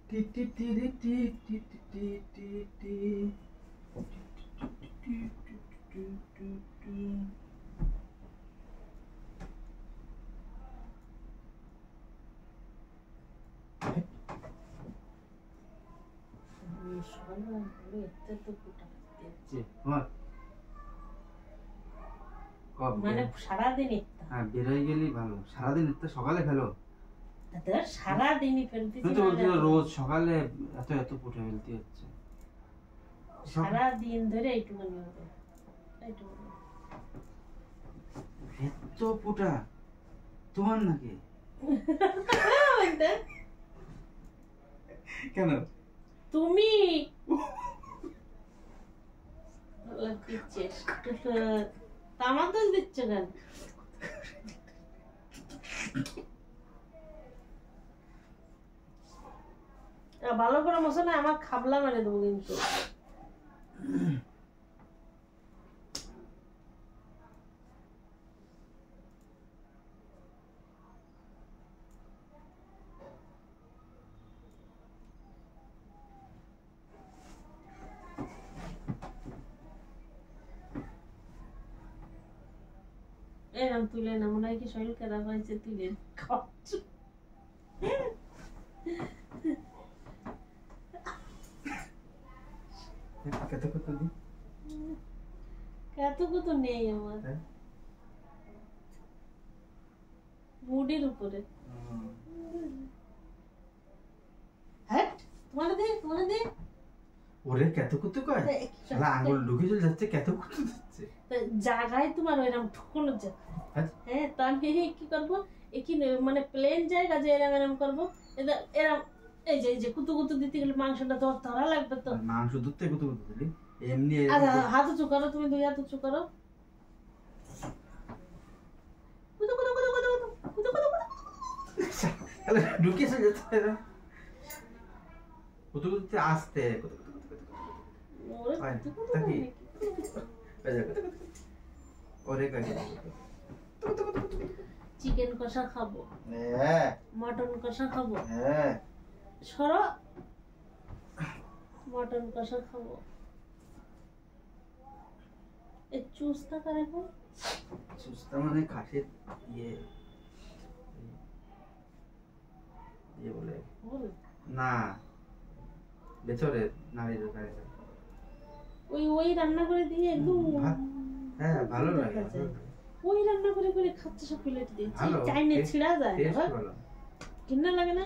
টি টি টি টি টি টি টি টি টি মানে সারাদিন হ্যাঁ বেরোয় গেলি ভালো, সারাদিন তো সকালে ফেলো সারাদিনই ফেলতে রোজ সকালে এত এত পুটে ফেলতে হচ্ছে সারাদিন ধরে এইটুকুনি হবে এত পুটা তোমার নাকি কেন তুমি আমার দোষ দিচ্ছ কেন? ভালো করে মশলা আমার খাবলা মেরে দেবো কিন্তু। এরম তুলে না, মনে হয় কি শরীর খারাপ হয়েছে তুলে খাচ্ছ। কত নেই আমার মুডের উপরে। হ্যাঁ তোমার দে ওরে কত কত কয় শালা আঙ্গুল ঢুকে চলে যাচ্ছে, কত কত যাচ্ছে জায়গায় তোমার এরকম ঠুকনো যায়। হ্যাঁ তো আমি কি করবো, কি মানে প্লেন জায়গা যে এরম করবো, এরম এই যে কুতু কুতু দিতে গেলে মাংসটা তো ধরা লাগবে, তো মাংস ধরতে কুতু কুতু দিলি এমনি হাত উঁচু করো, তুমি দুই হাত উঁচু করো, কুতু কুতু কুতু কুতু কুতু কুতু কুতু ঢুকে চলে যাচ্ছে কুতু কুতুতে আসতে কুতু কুতু কুতু চিকেন কষা খাবো, মটন কষা খাবো, সরো মটন কষা খাবো। এই চুস্তা করে ভাই, চুস্তা মানে খাসির ইয়ে বলে না বেচরে নারীর গাড়িতে ওই রান্না করে দিয়ে একদম হ্যাঁ ভালো লাগে, ওই রান্না করে করে খাচ্ছে সব প্লেট দিয়ে চাইনে ছিড়া যায় কিন্না লাগে না।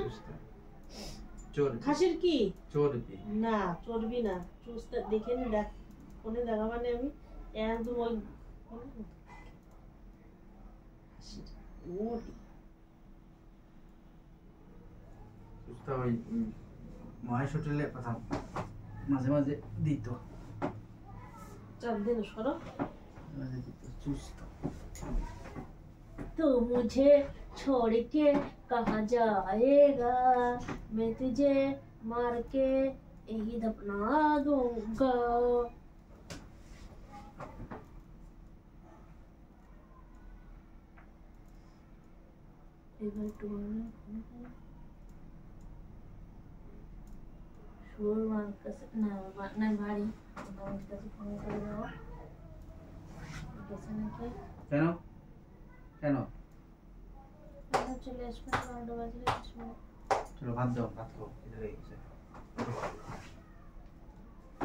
খাসির কি চর্বি না, চর্বি না, চুস্তা দেখে নি, দেখ ফোনে দেখা মানে আমি একদম ওই চুস্তা ওই মহেশ হোটেলে কথা মাঝে মাঝে দিত, চাপ দিন সরো। चुस्ता तू मुझे छोड़ के कहाँ जाएगा, मैं तुझे मार के यही दफना दूंगा। এবার শুয়োর মার কাছে না বাড়ি আমার কাছে ফোন করে দাও নাকি কেন কেন চলে আসবে 12টা বাজলে চলো ভাত দাও, ভাত খাও, খিদে লেগে গেছে।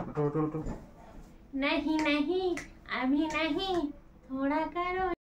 ওঠো ওঠো ওঠো। नहीं नहीं अभी नहीं, थोड़ा करो।